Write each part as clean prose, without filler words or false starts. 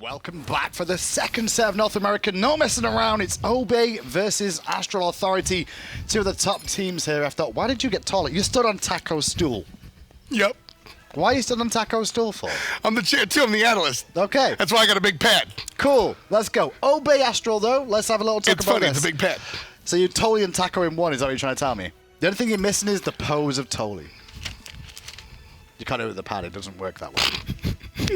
Welcome back for the second set of North America. No messing around. It's Obey versus Astral Authority. Two of the top teams here. I thought, why did you get taller? You stood on Taco's stool. Yep. Why are you stood on Taco's stool for? I'm the chair too. I'm the analyst. Okay. That's why I got a big pad. Cool. Let's go. Obey Astral, though. Let's have a little talk It's about funny. this. It's a big pad. So you're Tolly and Taco in one, is that what you're trying to tell me? The only thing you're missing is the pose of Tolly. You can't do it with the pad. It doesn't work that way.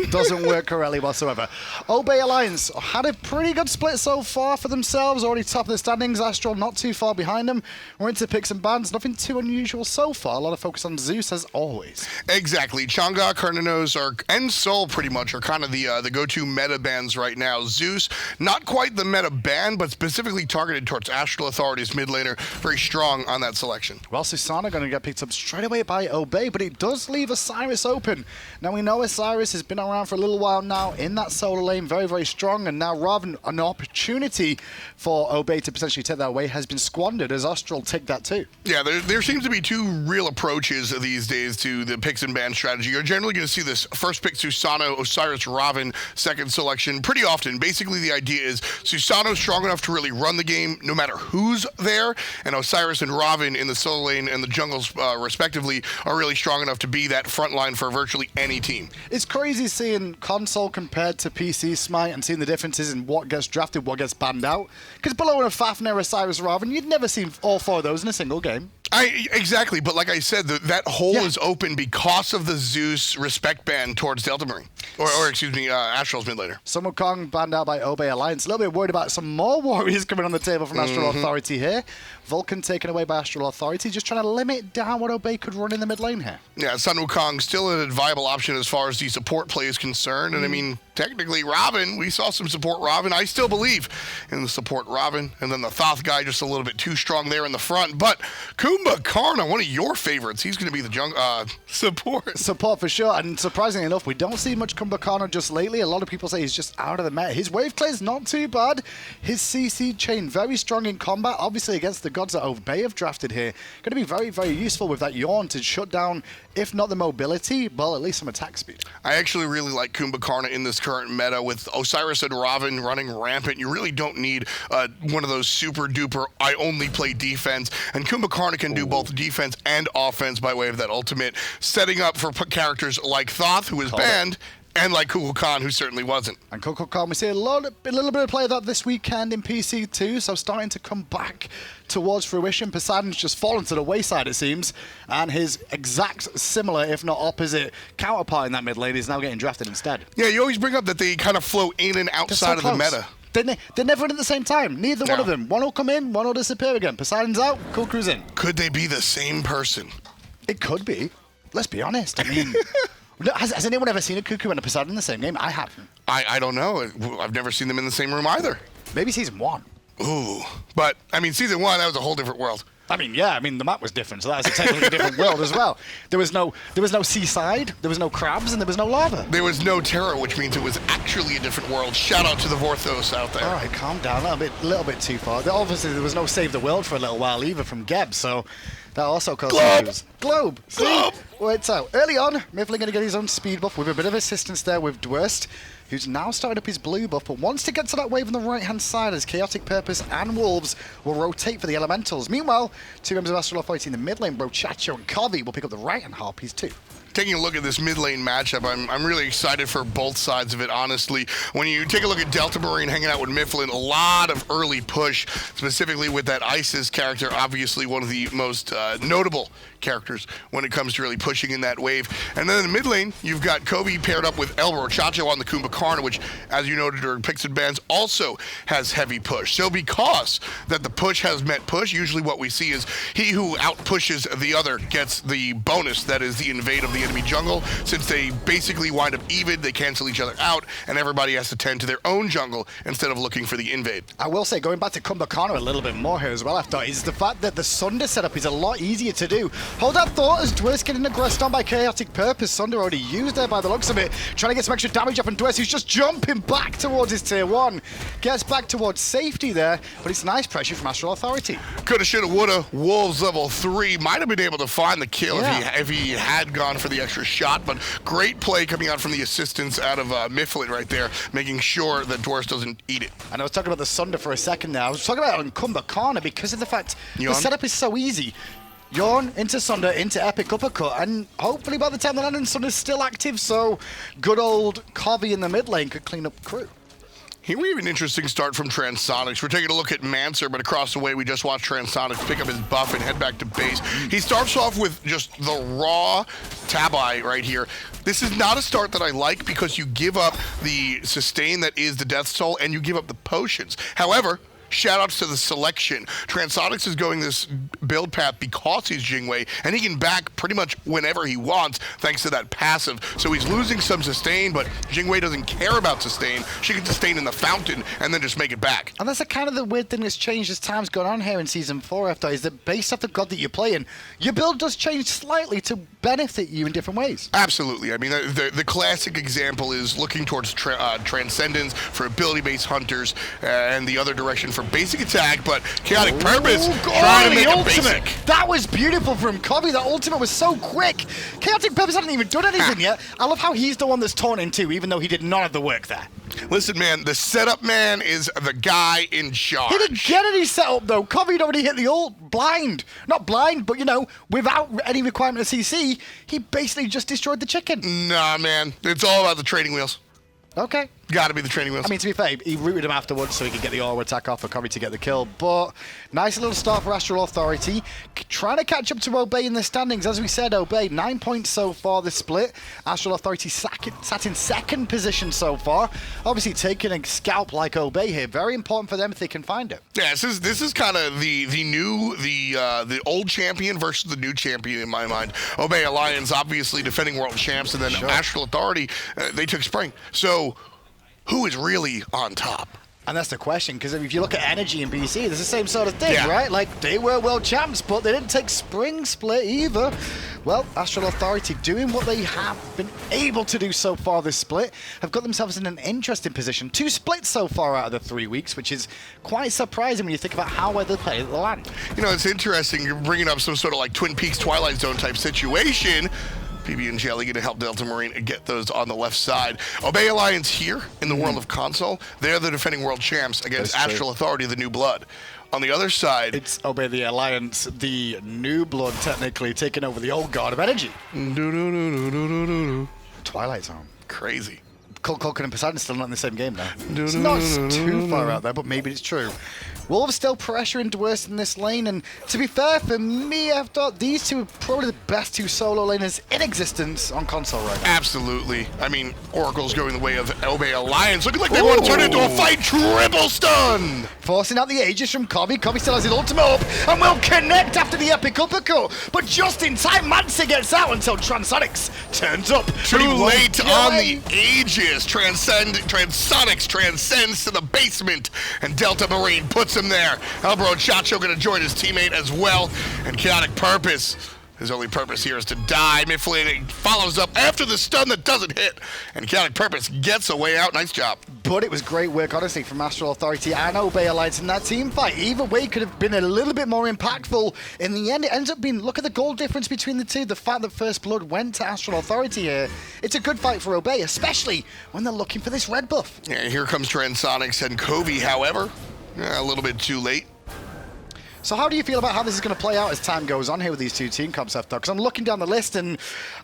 Doesn't work correctly whatsoever. Obey Alliance had a pretty good split so far for themselves. Already top of the standings. Astral not too far behind them. We're into picks and bans. Nothing too unusual so far. A lot of focus on Zeus as always. Exactly. Chang'e, Kernanos, and Sol pretty much are kind of the go-to meta bans right now. Zeus, not quite the meta ban, but specifically targeted towards Astral Authority's mid laner. Very strong on that selection. Well, Susano going to get picked up straight away by Obey, but it does leave Osiris open. Now we know Osiris has been around for a little while now in that solo lane, very, very strong, and now rather than an opportunity for Obey to potentially take that away has been squandered as Astral take that too. Yeah, there seems to be two real approaches these days to the picks and ban strategy. You're generally going to see this first pick Susano, Osiris, Ravana, second selection pretty often. Basically, the idea is Susano's strong enough to really run the game no matter who's there, and Osiris and Ravana in the solo lane and the jungles respectively are really strong enough to be that front line for virtually any team. It's crazy seeing console compared to PC Smite and seeing the differences in what gets drafted, what gets banned out. Because Bellona, Fafnir, Osiris, Ravana, you'd never seen all four of those in a single game. Exactly, but like I said, that hole is open because of the Zeus respect ban towards Delta Marine. Or excuse me, Astral's mid laner. Sun Wukong banned out by Obey Alliance. A little bit worried about some more warriors coming on the table from Astral Authority here. Vulcan taken away by Astral Authority, just trying to limit down what Obey could run in the mid lane here. Yeah, Sun Wukong still a viable option as far as the support play is concerned. And I mean, technically, Ravana, we saw some support Ravana. I still believe in the support Ravana. And then the Thoth guy just a little bit too strong there in the front. But Kumbhakarna, one of your favorites, he's going to be the support. Support for sure. And surprisingly enough, we don't see much Kumbhakarna just lately. A lot of people say he's just out of the meta. His wave clear is not too bad. His CC chain very strong in combat. Obviously against the gods that Obey have drafted here. Going to be very, very useful with that Yawn to shut down, if not the mobility, but at least some attack speed. I actually really like Kumbhakarna in this current meta with Osiris and Ravana running rampant. You really don't need one of those super duper, I only play defense. And Kumbhakarna can do both defense and offense by way of that ultimate, setting up for characters like Thoth, who is banned, and like Kukulkan, who certainly wasn't. And Kukulkan, we see a little bit of play of that this weekend in PC too, so starting to come back towards fruition. Poseidon's just fallen to the wayside, it seems, and his exact similar, if not opposite, counterpart in that mid lane is now getting drafted instead. Yeah, you always bring up that they kind of flow in and outside of the meta. They're never in at the same time. Neither one of them. One will come in, one will disappear again. Poseidon's out, Kukulkan's in. Could they be the same person? It could be. Let's be honest. I mean... Has anyone ever seen a Cuckoo and a Poseidon in the same game? I haven't. I don't know. I've never seen them in the same room either. Maybe season 1. Ooh. But, I mean, season 1, that was a whole different world. I mean, yeah, the map was different, so that was a technically different world as well. There was no seaside, there was no crabs, and there was no lava. There was no terror, which means it was actually a different world. Shout out to the Vorthos out there. All right, calm down. A little bit too far. Obviously, there was no Save the World for a little while either from Geb, so that also caused issues. Globe! See? Wait, so early on, Myflin going to get his own speed buff with a bit of assistance there with Dwurst, who's now started up his blue buff, but wants to get to that wave on the right-hand side as KhaoticPurpose and Wolves will rotate for the elementals. Meanwhile, two members of Astral Authority in the mid lane, Brochacho and Coviiii, will pick up the right-hand harpies too. Taking a look at this mid lane matchup, I'm really excited for both sides of it, honestly. When you take a look at Delta Marine hanging out with Myflin, a lot of early push, specifically with that Isis character, obviously one of the most notable characters when it comes to really pushing in that wave. And then in the mid lane, you've got Coviiii paired up with El Brochacho on the Kumbhakarna, which, as you noted during picks and bans, also has heavy push. So because that the push has met push, usually what we see is he who outpushes the other gets the bonus, that is the invade of the enemy jungle. Since they basically wind up even, they cancel each other out, and everybody has to tend to their own jungle instead of looking for the invade. I will say, going back to Kumbhakarna a little bit more here as well, I thought, is the fact that the Sunder setup is a lot easier to do. Hold that thought as Dwurst getting aggressed on by KhaoticPurpose. Sunder already used there by the looks of it, trying to get some extra damage up, and Dwurst, who's just jumping back towards his tier 1, gets back towards safety there, but it's nice pressure from Astral Authority. Coulda, shoulda, woulda. Wolves level 3 might have been able to find the kill if he had gone for for the extra shot, but great play coming out from the assistance out of Myflin right there, making sure that Dwurst doesn't eat it. And I was talking about the Sunder for a second there. I was talking about it on Kumbhakarna because of the fact the Yawn. setup is so easy. Yawn into Sunder, into Epic Uppercut, and hopefully by the time the landing Sunder's still active, so good old Coviiii in the mid lane could clean up crew. Here we have an interesting start from Transonics. We're taking a look at Mancer, but across the way we just watched Transonics pick up his buff and head back to base. He starts off with just the raw Tabi right here. This is not a start that I like because you give up the sustain that is the Death Soul and you give up the potions. However, shoutouts to the selection. Transonics is going this build path because he's Jingwei, and he can back pretty much whenever he wants thanks to that passive. So he's losing some sustain, but Jingwei doesn't care about sustain. She can sustain in the fountain and then just make it back. And that's kind of the weird thing that's changed as time's gone on here in Season 4 after, is that based off the god that you're playing, your build does change slightly to benefit you in different ways. Absolutely. I mean, the classic example is looking towards Transcendence for ability-based hunters and the other direction for basic attack, but KhaoticPurpose trying to make it basic. That was beautiful from Coviiii. That ultimate was so quick. KhaoticPurpose hadn't even done anything yet. I love how he's the one that's torn in two, even though he did none of the work there. Listen, man, the setup man is the guy in charge. He didn't get any setup, though. Coviiii already hit the ult blind. Not blind, but, you know, without any requirement of CC, he basically just destroyed the chicken. Nah, man. It's all about the training wheels. Okay. Got to be the training wheels. I mean, to be fair, he rooted him afterwards so he could get the aura attack off for Coviiii to get the kill. But nice little start for Astral Authority. Trying to catch up to Obey in the standings. As we said, Obey, 9 points so far this split. Astral Authority sat in second position so far. Obviously taking a scalp like Obey here. Very important for them if they can find it. Yeah, this is kind of the old champion versus the new champion in my mind. Obey Alliance, obviously defending world champs, and then Astral Authority, they took spring. So who is really on top? And that's the question, because if you look at Energy and BC, there's the same sort of thing, Yeah. right? Like, they were world champs, but they didn't take spring split either. Well, Astral Authority doing what they have been able to do so far this split, have got themselves in an interesting position. 2 splits so far out of the 3 weeks, which is quite surprising when you think about how well they play at the land. You know, it's interesting. You're bringing up some sort of like Twin Peaks Twilight Zone type situation. pbnjellly going to help Delta Marine get those on the left side. Obey Alliance here in the world of console. They're the defending world champs against Astral Authority, the new blood. On the other side, it's Obey the Alliance, the new blood, technically taking over the old god of Energy. Twilight Zone. Crazy. Kukulkan and Poseidon still not in the same game now. It's not too far out there, but maybe it's true. Wolves still pressuring Dwurst in this lane, and to be fair, for me, I thought these two are probably the best 2 solo laners in existence on console right now. Absolutely. I mean, Oracle's going the way of Obey Alliance. Looking like they want to turn it into a fight. Triple stun! Forcing out the Aegis from Coviiii. Coviiii still has his ultimate up and will connect after the epic uppercut. But just in time, Mancer gets out until Transonics turns up. Too late on the Aegis. Transonics transcends to the basement, and Delta Marine puts him there. Elbro Chacho going to join his teammate as well, and KhaoticPurpose. His only purpose here is to die. Myflin follows up after the stun that doesn't hit, and KhaoticPurpose gets a way out. Nice job. But it was great work, honestly, from Astral Authority and Obey Alliance in that team fight. Either way could have been a little bit more impactful. In the end, it ends up being, look at the goal difference between the two. The fact that First Blood went to Astral Authority here. It's a good fight for Obey, especially when they're looking for this red buff. Yeah, here comes Transonics and Coviiii, however, a little bit too late. So how do you feel about how this is going to play out as time goes on here with these two team concepts, though? Because I'm looking down the list, and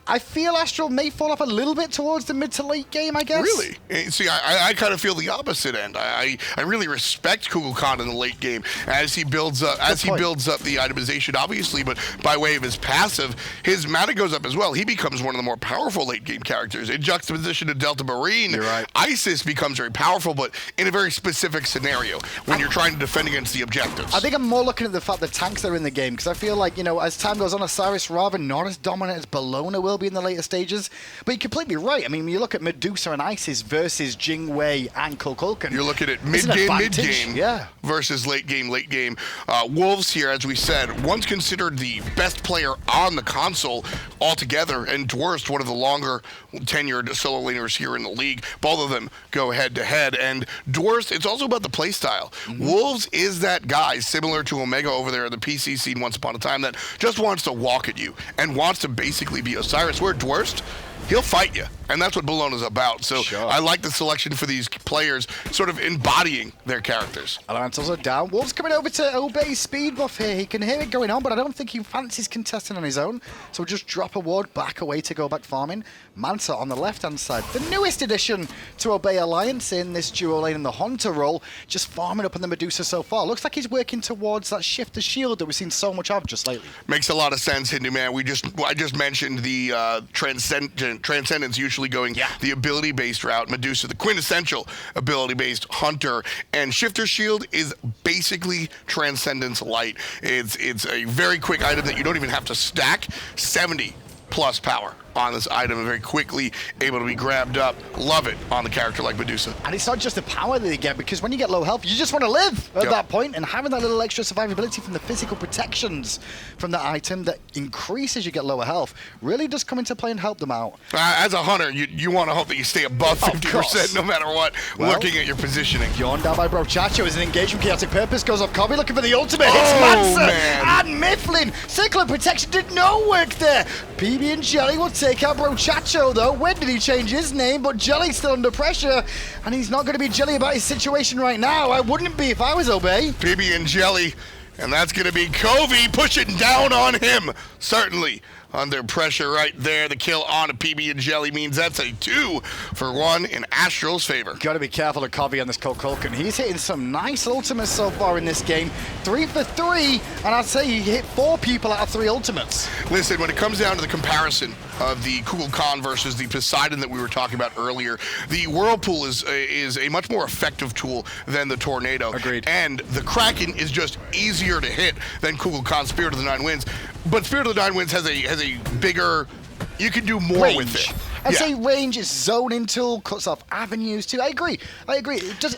I feel Astral may fall off a little bit towards the mid to late game, I guess. Really? See, I kind of feel the opposite end. I really respect Kukulkan in the late game as he builds up the itemization, obviously, but by way of his passive, his mana goes up as well. He becomes one of the more powerful late game characters. In juxtaposition to Delta Marine, you're right. Isis becomes very powerful, but in a very specific scenario when you're trying to defend against the objectives. I think I'm more looking at the fact that tanks are in the game, because I feel like, you know, as time goes on, Osiris rather not as dominant as Bellona will be in the later stages. But you're completely right. I mean, when you look at Medusa and Isis versus Jingwei and Kukulkan, you're looking at mid-game versus late game. Wolves here, as we said, once considered the best player on the console altogether, and Dwurst, one of the longer tenured solo laners here in the league. Both of them go head-to-head, and Dwurst, it's also about the playstyle. Wolves is that guy, similar to Omega Lego over there in the PC scene once upon a time that just wants to walk at you and wants to basically be Osiris. Where Dwurst, he'll fight you, and that's what Bellona's about. So Sure. I like the selection for these players, sort of embodying their characters. Elementals are down. Wolves coming over to obey speed buff here. He can hear it going on, but I don't think he fancies contesting on his own. So just drop a ward back away to go back farming. Manta on the left-hand side. The newest addition to Obey Alliance in this duo lane in the Hunter role. Just farming up on the Medusa so far. Looks like he's working towards that shift of shield that we've seen so much of just lately. Makes a lot of sense, Hindu man. I just mentioned the Transcendence usually going the ability-based route. Medusa, the quintessential ability-based hunter, and Shifter Shield is basically Transcendence Light. It's a very quick item that you don't even have to stack. 70 plus power on this item and very quickly able to be grabbed up. Love it on the character like Medusa. And it's not just the power that you get, because when you get low health, you just want to live at that point, and having that little extra survivability from the physical protections from the item that increases you get lower health really does come into play and help them out. As a hunter, you want to hope that you stay above 50% no matter what, looking at your positioning. Yawn down by Brochacho as an engagement. KhaoticPurpose goes off Coviiii looking for the ultimate. Hits Mansa and Myflin. Circle of protection did no work there. pbnjellly will take out Brochacho though. When did he change his name? But Jelly's still under pressure, and he's not going to be jelly about his situation right now. I wouldn't be if I was Obey. pbnjellly, and that's going to be Coviiii pushing down on him. Certainly under pressure right there. The kill on a pbnjellly means that's a 2-for-1 in Astral's favor. Got to be careful of Coviiii on this Kukulkan. He's hitting some nice ultimates so far in this game. 3 for 3, and I'd say he hit 4 people out of 3 ultimates. Listen, when it comes down to the comparison of the Kukulkan versus the Poseidon that we were talking about earlier, the Whirlpool is a much more effective tool than the Tornado. Agreed. And the Kraken is just easier to hit than Kukulkan Spirit of the Nine Winds. But Spirit of the Nine Winds has a bigger, you can do more Range. with it. I'd say range is zoning tool, cuts off avenues too. I agree.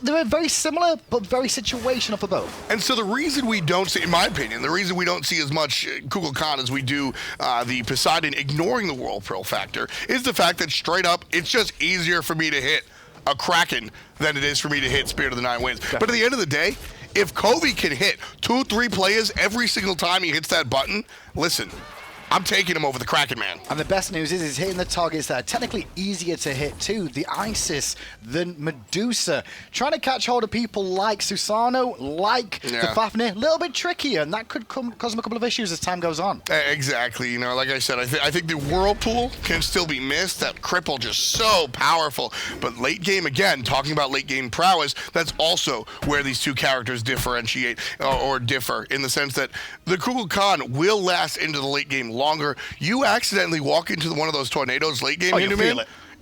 They're very similar, but very situational for both. And so the reason we don't see, in my opinion, the reason we don't see as much Kukulkan as we do the Poseidon ignoring the Whirlpool factor is the fact that straight up, it's just easier for me to hit a Kraken than it is for me to hit Spirit of the Nine Winds. Definitely. But at the end of the day, if Coviiii can hit 2-3 players every single time he hits that button, listen, I'm taking him over the Kraken, man. And the best news is he's hitting the targets that are technically easier to hit too. The Isis, the Medusa. Trying to catch hold of people like Susano, like the Fafnir, a little bit trickier, and that could cause him a couple of issues as time goes on. Exactly. You know, like I said, I think the Whirlpool can still be missed. That cripple just so powerful. But late game, again, talking about late game prowess, that's also where these two characters differentiate or differ, in the sense that the Kukulkan will last into the late game longer. You accidentally walk into one of those tornadoes late game,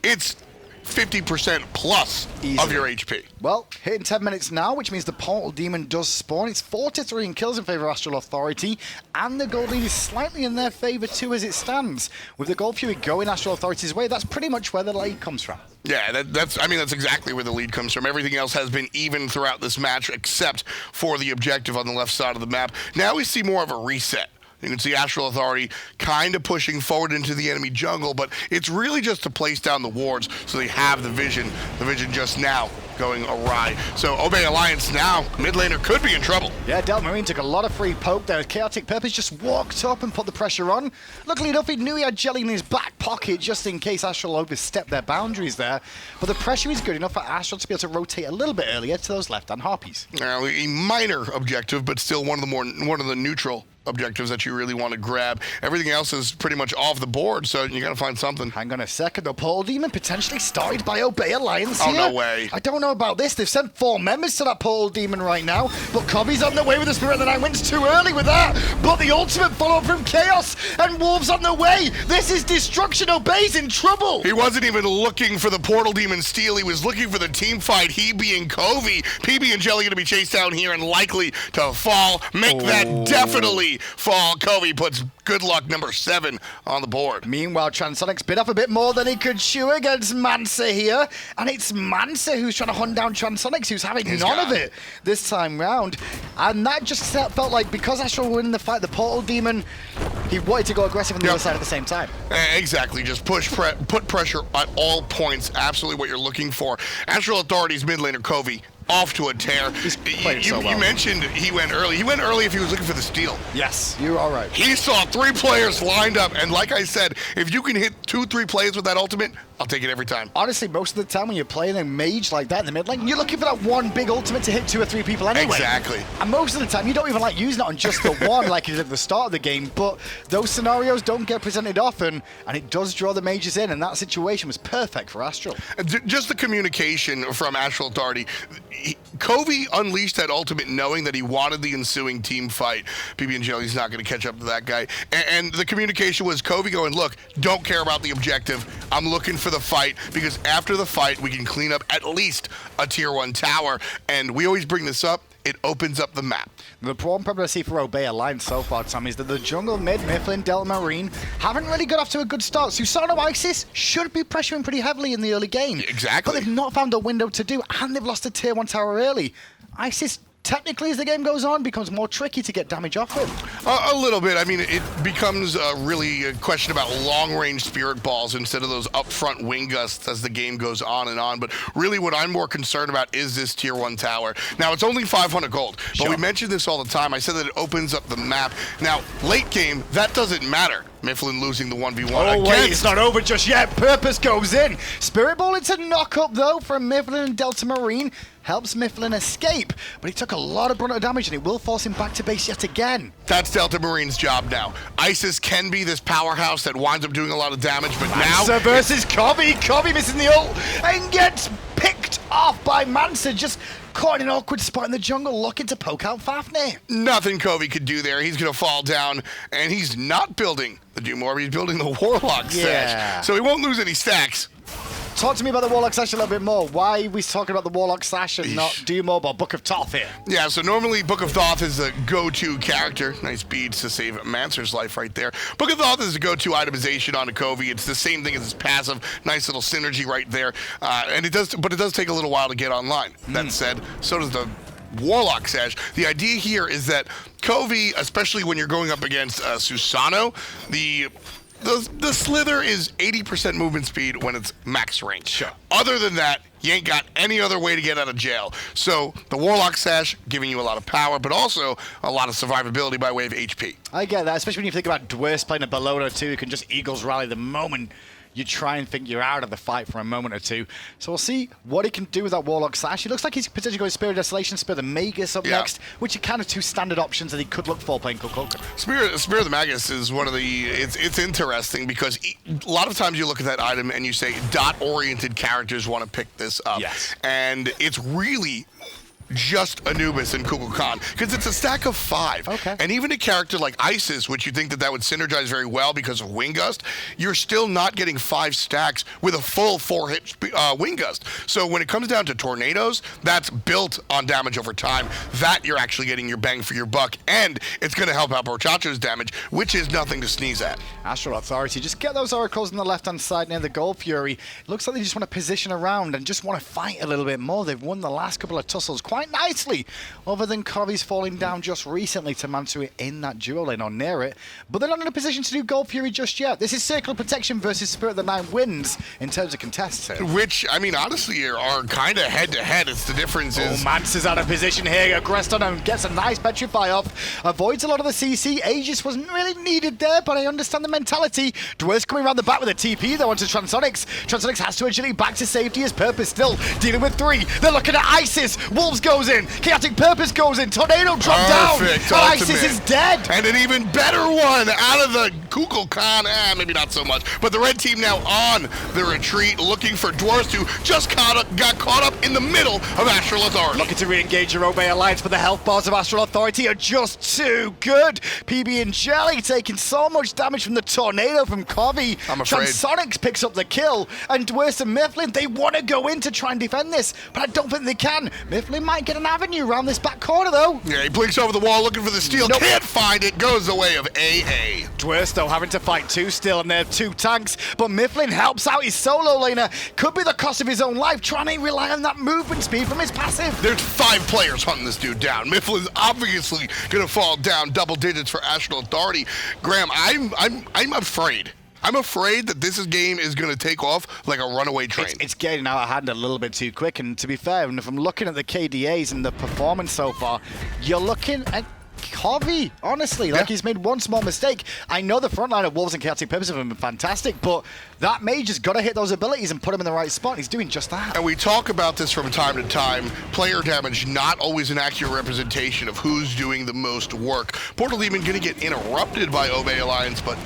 it's 50% plus of your HP. Well, hitting 10 minutes now, which means the Portal Demon does spawn. It's 4-3 in kills in favor of Astral Authority, and the gold lead is slightly in their favor too as it stands. With the Gold Fury going Astral Authority's way, that's pretty much where the lead comes from. Yeah, that's exactly where the lead comes from. Everything else has been even throughout this match, except for the objective on the left side of the map. Now we see more of a reset. You can see Astral Authority kind of pushing forward into the enemy jungle, but it's really just to place down the wards so they have the vision. The vision just now going awry. So Obey Alliance now, mid laner could be in trouble. Yeah, Delta Marine took a lot of free poke there. KhaoticPurpose just walked up and put the pressure on. Luckily enough, he knew he had Jelly in his back pocket just in case Astral overstepped their boundaries there. But the pressure is good enough for Astral to be able to rotate a little bit earlier to those left-hand Harpies. Now, a minor objective, but still one of the neutral objectives that you really want to grab. Everything else is pretty much off the board, so you gotta find something. Hang on a second, the Portal Demon potentially started by Obey Alliance here. Oh, no way. I don't know about this. They've sent 4 members to that Portal Demon right now, but Coviii's on the way with the Spirit of the Nine Winds too early with that. But the ultimate follow-up from Chaos, and Wolves on the way. This is destruction. Obey's in trouble. He wasn't even looking for the Portal Demon steal. He was looking for the team fight, he being Coviiii. pbnjellly gonna be chased down here and likely to fall. Make that definitely fall. Coviiii puts good luck number 7 on the board. Meanwhile, Transonics bit off a bit more than he could chew against Mansa here. And it's Mansa who's trying to hunt down Transonics, who's having none of it this time round. And that just felt like, because Astral were winning the fight, the Portal Demon, he wanted to go aggressive on the other side at the same time. Exactly. Just put pressure at all points. Absolutely what you're looking for. Astral Authority's mid laner Coviiii off to a tear. He's playing so well. You mentioned he went early. He went early if he was looking for the steal. Yes, you're all right. He saw 3 players lined up, and like I said, if you can hit 2-3 plays with that ultimate, I'll take it every time. Honestly, most of the time when you're playing a mage like that in the mid lane, you're looking for that one big ultimate to hit 2 or 3 people anyway. Exactly. And most of the time, you don't even like using it on just the one like you did at the start of the game, but those scenarios don't get presented often, and it does draw the mages in, and that situation was perfect for Astral. Just the communication from Astral Authority. Coviiii unleashed that ultimate knowing that he wanted the ensuing team fight. pbnjellly's not going to catch up to that guy. And the communication was Coviiii going, look, don't care about the objective. I'm looking for the fight, because after the fight, we can clean up at least a tier 1 tower. And we always bring this up. It opens up the map. The problem I see for Obey Alliance so far, Tom, is that the jungle mid, Myflin, Delta Marine, haven't really got off to a good start. Susano Isis should be pressuring pretty heavily in the early game. Exactly. But they've not found a window to do, and they've lost a tier 1 tower early. Isis, technically, as the game goes on, becomes more tricky to get damage off with. A little bit. I mean, it becomes really a question about long-range spirit balls instead of those upfront wing gusts as the game goes on and on. But really what I'm more concerned about is this tier 1 tower. Now, it's only 500 gold, but we mention this all the time. I said that it opens up the map. Now, late game, that doesn't matter. Myflin losing the 1v1 again. Wait, it's not over just yet. Purpose goes in. Spirit Ball, it's a knock-up, though, from Myflin and Delta Marine. Helps Myflin escape, but he took a lot of brunt of damage, and it will force him back to base yet again. That's Delta Marine's job now. Isis can be this powerhouse that winds up doing a lot of damage, but Mansa versus Coviiii. Coviiii missing the ult and gets picked off by Mansa, just caught in an awkward spot in the jungle, looking to poke out Fafnir. Nothing Coviiii could do there. He's going to fall down, and he's not building the Doom Orb. He's building the Warlock Sash, so he won't lose any stacks. Talk to me about the Warlock Sash a little bit more. Why are we talking about the Warlock Sash and not Doom Orb or Book of Thoth here? Yeah, so normally Book of Thoth is the go-to character. Nice beads to save Mancer's life right there. Book of Thoth is the go-to itemization on a Coviiii. It's the same thing as his passive. Nice little synergy right there. And it does take a little while to get online. That said, so does the Warlock Sash. The idea here is that Coviiii, especially when you're going up against Susano, the Slither is 80% movement speed when it's max range. Sure. Other than that, you ain't got any other way to get out of jail. So the Warlock Sash giving you a lot of power, but also a lot of survivability by way of HP. I get that, especially when you think about Dwurst playing a Bellona too, who can just Eagles Rally the moment you try and think you're out of the fight for a moment or two. So we'll see what he can do with that Warlock Sash. He looks like he's potentially going Spirit of Desolation, Spirit of the Magus up next, which are kind of 2 standard options that he could look for playing Kukulkan. Spirit of the Magus is one of the... It's interesting because a lot of times you look at that item and you say dot-oriented characters want to pick this up. Yes. And it's really just Anubis and Kukulkan, because it's a stack of 5. Okay. And even a character like Isis, which you think that would synergize very well because of Wing Gust, you're still not getting 5 stacks with a full 4-hit Wing Gust. So when it comes down to tornadoes, that's built on damage over time. That you're actually getting your bang for your buck, and it's going to help out Brochacho's damage, which is nothing to sneeze at. Astral Authority, just get those oracles on the left-hand side near the Gold Fury. It looks like they just want to position around and just want to fight a little bit more. They've won the last couple of tussles quite nicely, other than Coviii's falling down just recently to Mansui in that duo lane or near it. But they're not in a position to do Gold Fury just yet. This is Circle of Protection versus Spirit of the Nine Winds in terms of contests here. Which, I mean, honestly, are kind of head-to-head. It's the difference is... Mansa's out of position here. Aggressed on him, gets a nice Petrify off. Avoids a lot of the CC. Aegis wasn't really needed there, but I understand the mentality. Dwurst coming around the back with a TP, though, onto Transonics. Transonics has to agility back to safety. His Purpose still dealing with 3. They're looking at Isis. Wolves goes in. KhaoticPurpose goes in. Tornado dropped down. And Isis is dead. And an even better one out of the Kukulkan. Maybe not so much. But the red team now on the retreat, looking for Dwurst, who just got caught up in the middle of Astral Authority. Looking to re-engage your Obey Alliance, but the health bars of Astral Authority are just too good. pbnjellly taking so much damage from the tornado from Coviiii. I'm afraid. Transonics picks up the kill, and Dwurst and Myflin, they want to go in to try and defend this, but I don't think they can. Myflin might get an avenue around this back corner, though. Yeah, he blinks over the wall looking for the steal. Nope. Can't find it. Goes the way of AA. Dwurst, though, having to fight 2 still, and they have 2 tanks, but Myflin helps out his solo laner. Could be the cost of his own life, trying to rely on that movement speed from his passive. There's 5 players hunting this dude down. Myflin's obviously going to fall down double digits for Astral Authority. Graham, I'm afraid I'm afraid that this game is going to take off like a runaway train. It's getting out of hand a little bit too quick, and to be fair, and if I'm looking at the KDAs and the performance so far, you're looking at Coviiii, honestly. Like, he's made one small mistake. I know the front line of Wolves and KhaoticPurpose have been fantastic, but that mage has got to hit those abilities and put him in the right spot. He's doing just that. And we talk about this from time to time. Player damage, not always an accurate representation of who's doing the most work. Portal Demon going to get interrupted by Obey Alliance, but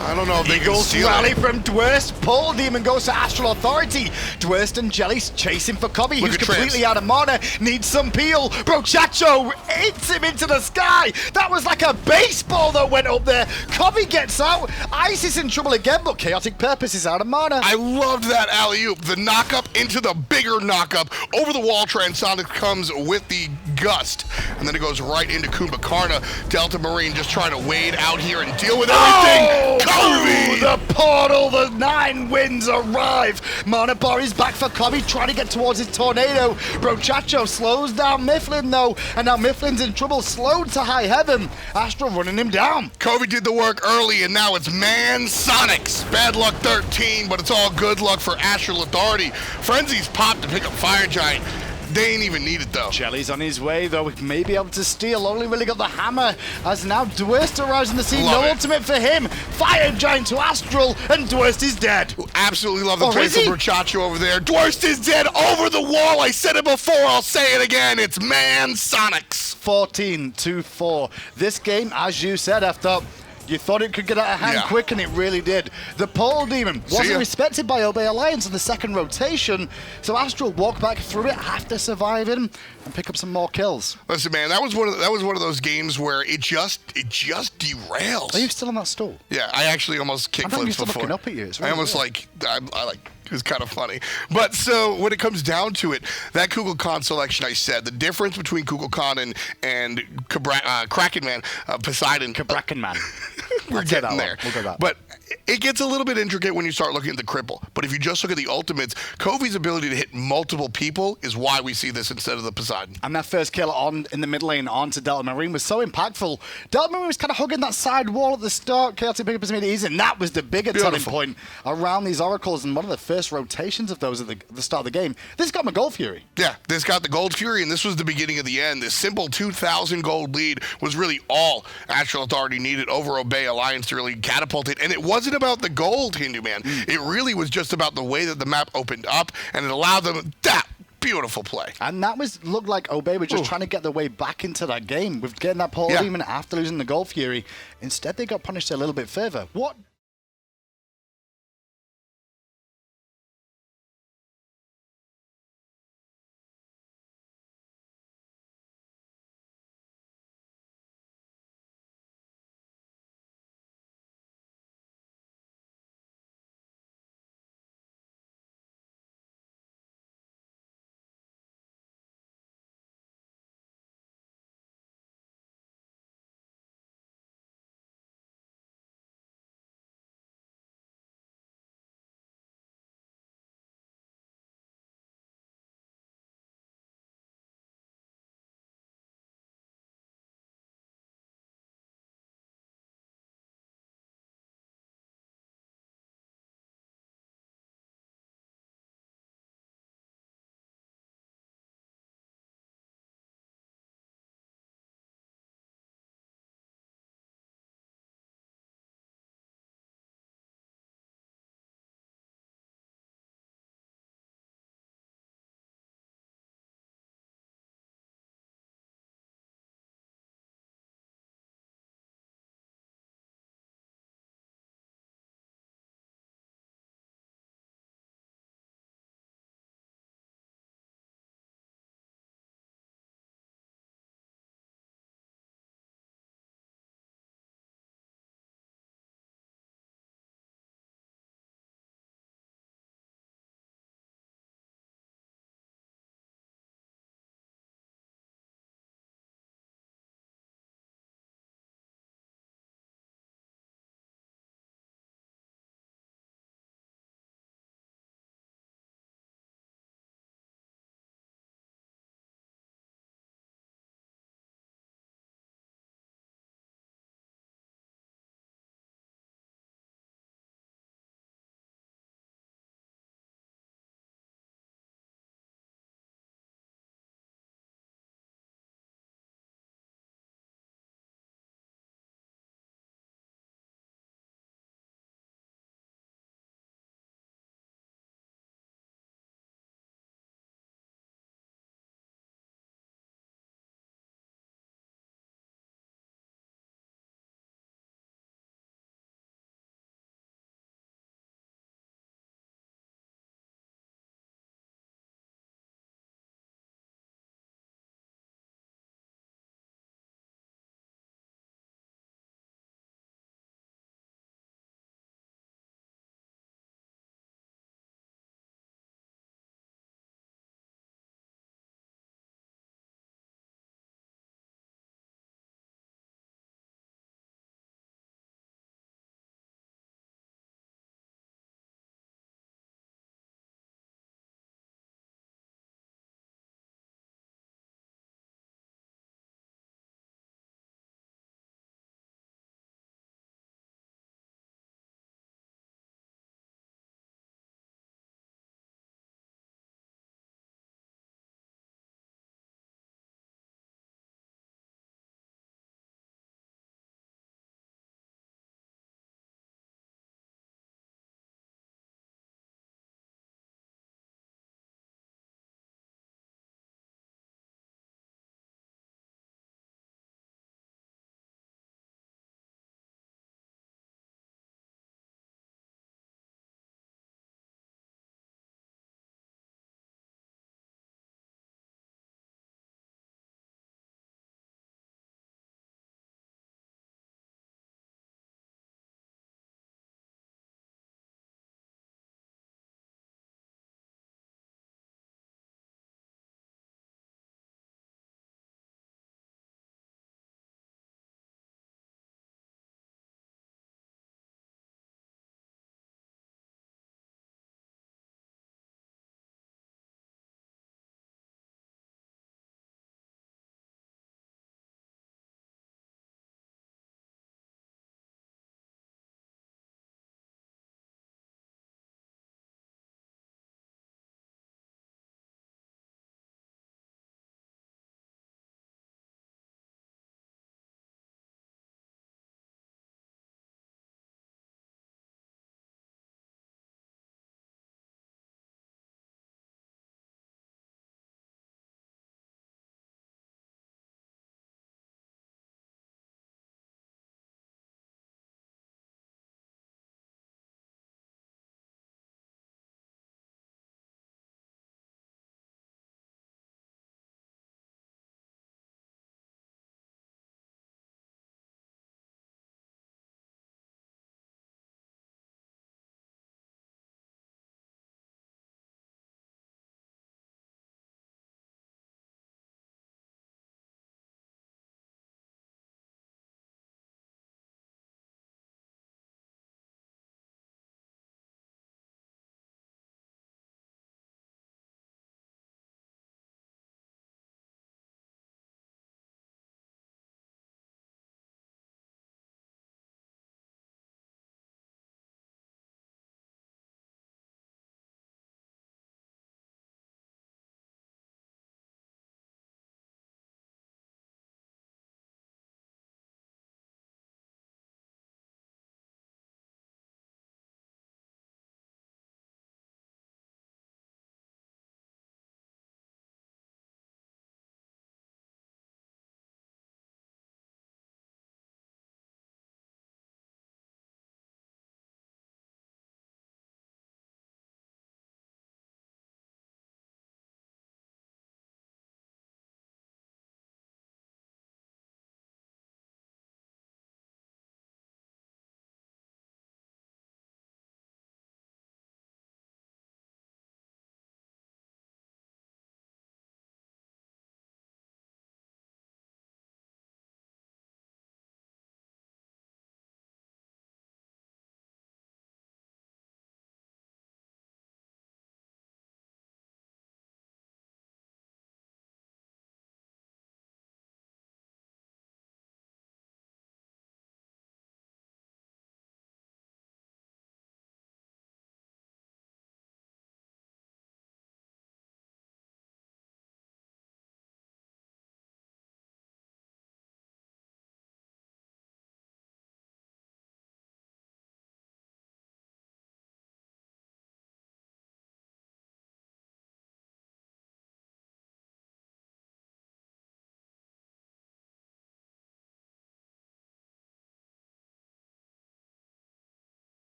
I don't know if they can steal rally it. from Dwurst. Portal Demon goes to Astral Authority. Dwurst and Jelly's chasing for Coviiii, who's completely out of mana. Needs some peel. Brochacho hits him into the sky. That was like a baseball that went up there. Coviiii gets out. Ice is in trouble again, but KhaoticPurpose is out of mana. I loved that alley-oop. The knock-up into the bigger knock-up. Over the wall, Transonics comes with the gust. And then it goes right into Kumbhakarna. Delta Marine just trying to wade out here and deal with everything. Coviiii! The portal, the 9 winds arrive. Mana bar is back for Coviiii, trying to get towards his tornado. Brochacho slows down Myflin though, and now Myflin's in trouble, slowed to high heaven. Astral running him down. Coviiii did the work early, and now it's Sonics. Bad luck 13, but it's all good luck for Astral Authority. Frenzy's popped to pick up Fire Giant. They ain't even need it, though. Jelly's on his way, though. He may be able to steal. Only really got the hammer, as now Dwurst arrives in the scene. No ultimate for him. Fire Giant to Astral, and Dwurst is dead. Absolutely love the play from Brochacho over there. Dwurst is dead over the wall. I said it before. I'll say it again. It's Sonics. 14-4. This game, as you said, after you thought it could get out of hand quick, and it really did. The Portal Demon wasn't respected by Obey Alliance in the second rotation, so Astral walked back through it after surviving and pick up some more kills. Listen, man, that was one of those games where it just derails. Are you still on that stool? Yeah, I actually almost kickflipped before. Looking up at you. I almost it was kind of funny. But so when it comes down to it, that Kukulkan selection, I said, the difference between Kukulkan and Kraken Man, Poseidon. Kumbhakarna Man. We're getting there. We'll go that. But it gets a little bit intricate when you start looking at the cripple. But if you just look at the ultimates, Coviii's ability to hit multiple people is why we see this instead of the Poseidon. And that first kill in the mid lane onto Delta Marine was so impactful. Delta Marine was kind of hugging that side wall at the start. KhaoticPurpose made it easy, and that was the bigger turning point around these oracles, and one of the first rotations of those at the start of the game. This got my Gold Fury. Yeah, this got the Gold Fury, and this was the beginning of the end. This simple 2,000 gold lead was really all Astral Authority needed over Obey Alliance to really catapult it. And it wasn't about the gold, Hindu Man. It really was just about the way that the map opened up, and it allowed them that beautiful play. And that looked like Obey were just trying to get their way back into that game with getting that Portal Demon after losing the Gold Fury. Instead, they got punished a little bit further. What